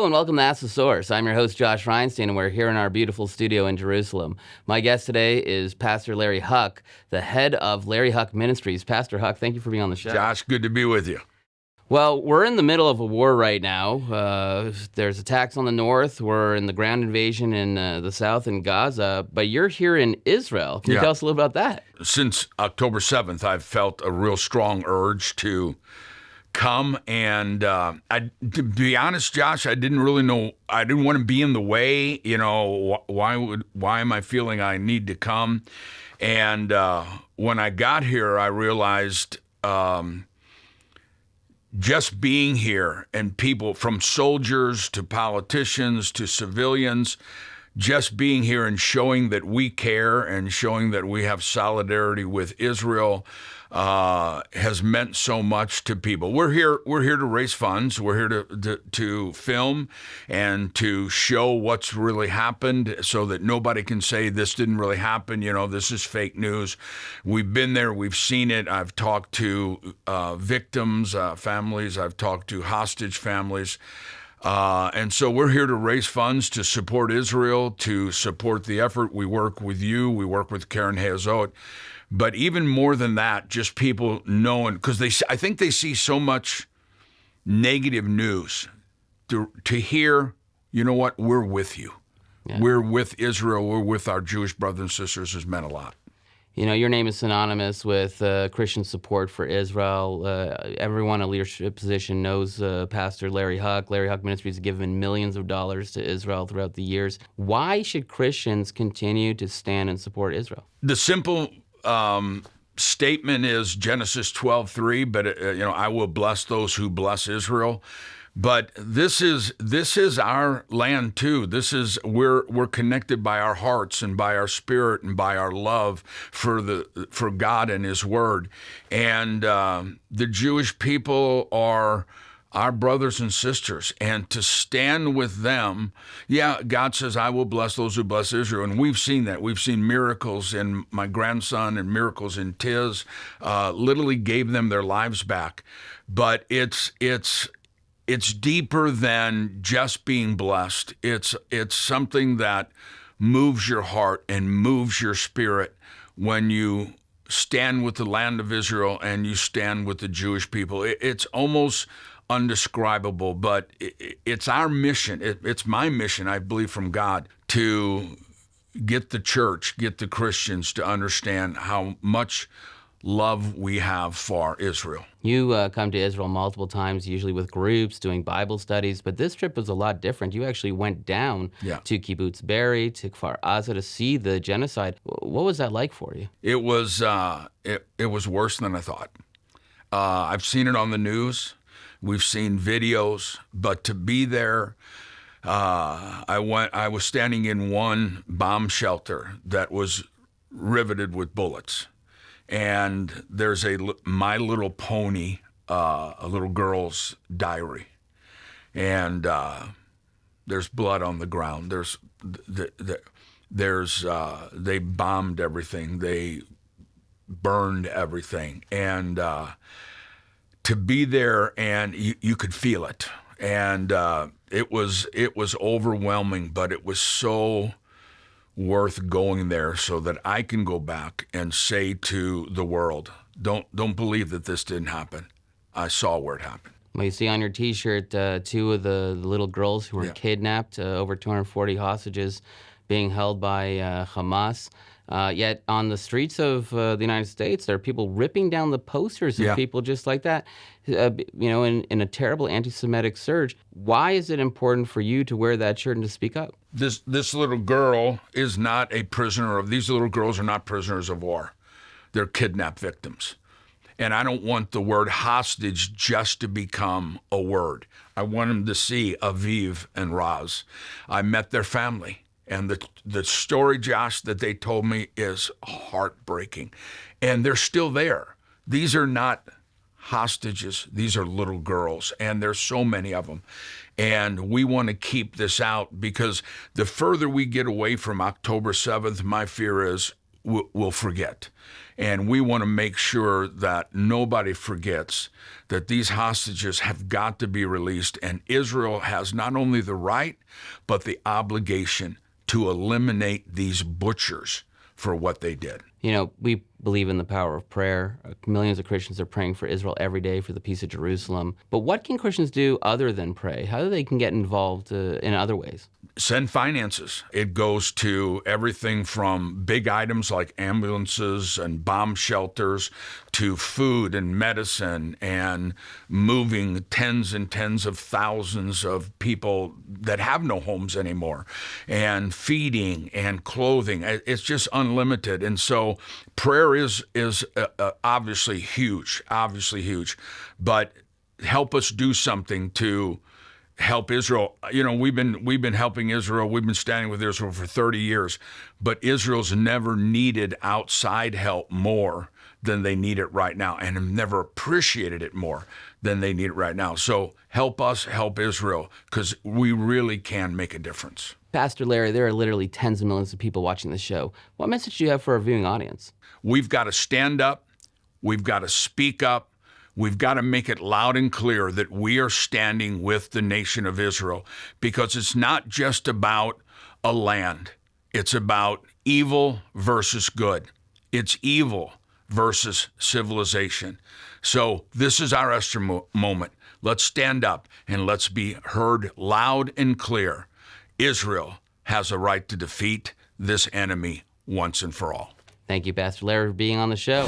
and welcome to Ask the Source. I'm your host, Josh Reinstein, and we're here in our beautiful studio in Jerusalem. My guest today is Pastor Larry Huch, the head of Larry Huch Ministries. Pastor Huch, thank you for being on the show. Josh, good to be with you. Well, we're in the middle of a war right now. There's attacks on the north. We're in the ground invasion in the south in Gaza, but you're here in Israel. Can you tell us a little about that? Since October 7th, I've felt a real strong urge to come, and to be honest, Josh, I didn't really know. I didn't want to be in the way. You know, why am I feeling I need to come? And when I got here, I realized just being here, and people from soldiers to politicians to civilians, just being here and showing that we care and showing that we have solidarity with Israel has meant so much to people. We're here to raise funds. We're here to film and to show what's really happened, so that nobody can say this didn't really happen. You know, this is fake news. We've been there. We've seen it. I've talked to victims, families. I've talked to hostage families. And so we're here to raise funds to support Israel, to support the effort. We work with you. We work with Karen Hazot. But even more than that, just people knowing, because I think they see so much negative news. To hear, you know what, we're with you. Yeah. We're with Israel. We're with our Jewish brothers and sisters has meant a lot. You know, your name is synonymous with Christian support for Israel. Everyone in a leadership position knows Pastor Larry Huch. Larry Huch Ministries has given millions of dollars to Israel throughout the years. Why should Christians continue to stand and support Israel? The simple statement is Genesis 12:3, but I will bless those who bless Israel. But this is our land too. We're connected by our hearts and by our spirit and by our love for God and His Word. And the Jewish people are our brothers and sisters, and to stand with them, God says, I will bless those who bless Israel. And we've seen that. We've seen miracles in my grandson and miracles in Tiz, literally gave them their lives back. But it's deeper than just being blessed. It's something that moves your heart and moves your spirit when you stand with the land of Israel and you stand with the Jewish people. It's almost undescribable, but it's our mission. It's my mission, I believe, from God, to get the church, get the Christians to understand how much love we have for Israel. You come to Israel multiple times, usually with groups, doing Bible studies, but this trip was a lot different. You actually went down to Kibbutz Be'eri, to Kfar Aza, to see the genocide. What was that like for you? It was worse than I thought. I've seen it on the news. We've seen videos, but to be there, I was standing in one bomb shelter that was riveted with bullets. And there's a My Little Pony, a little girl's diary. And there's blood on the ground. They bombed everything. They burned everything. And to be there, and you could feel it. And it was overwhelming, but it was so worth going there so that I can go back and say to the world, don't believe that this didn't happen. I saw where it happened. Well, you see on your T-shirt two of the little girls who were kidnapped, over 240 hostages being held by Hamas. Yet on the streets of the United States, there are people ripping down the posters of people just like that, in a terrible anti-Semitic surge. Why is it important for you to wear that shirt and to speak up? This little girl is not a prisoner these little girls are not prisoners of war. They're kidnapped victims. And I don't want the word hostage just to become a word. I want them to see Aviv and Raz. I met their family. And the story, Josh, that they told me is heartbreaking. And they're still there. These are not hostages. These are little girls. And there's so many of them. And we want to keep this out, because the further we get away from October 7th, my fear is will forget. And we want to make sure that nobody forgets that these hostages have got to be released. And Israel has not only the right, but the obligation to eliminate these butchers for what they did. You know, we believe in the power of prayer. Millions of Christians are praying for Israel every day for the peace of Jerusalem. But what can Christians do other than pray? How do they can get involved in other ways? Send finances. It goes to everything from big items like ambulances and bomb shelters to food and medicine and moving tens and tens of thousands of people that have no homes anymore, and feeding and clothing. It's just unlimited. And so prayer is obviously huge, but help us do something to help Israel. You know, we've been helping Israel. We've been standing with Israel for 30 years, but Israel's never needed outside help more than they need it right now, and have never appreciated it more than they need it right now. So help us help Israel, because we really can make a difference. Pastor Larry, there are literally tens of millions of people watching this show. What message do you have for our viewing audience? We've got to stand up. We've got to speak up. We've got to make it loud and clear that we are standing with the nation of Israel, because it's not just about a land. It's about evil versus good. It's evil versus civilization. So this is our Esther moment. Let's stand up and let's be heard loud and clear. Israel has a right to defeat this enemy once and for all. Thank you, Pastor Larry, for being on the show.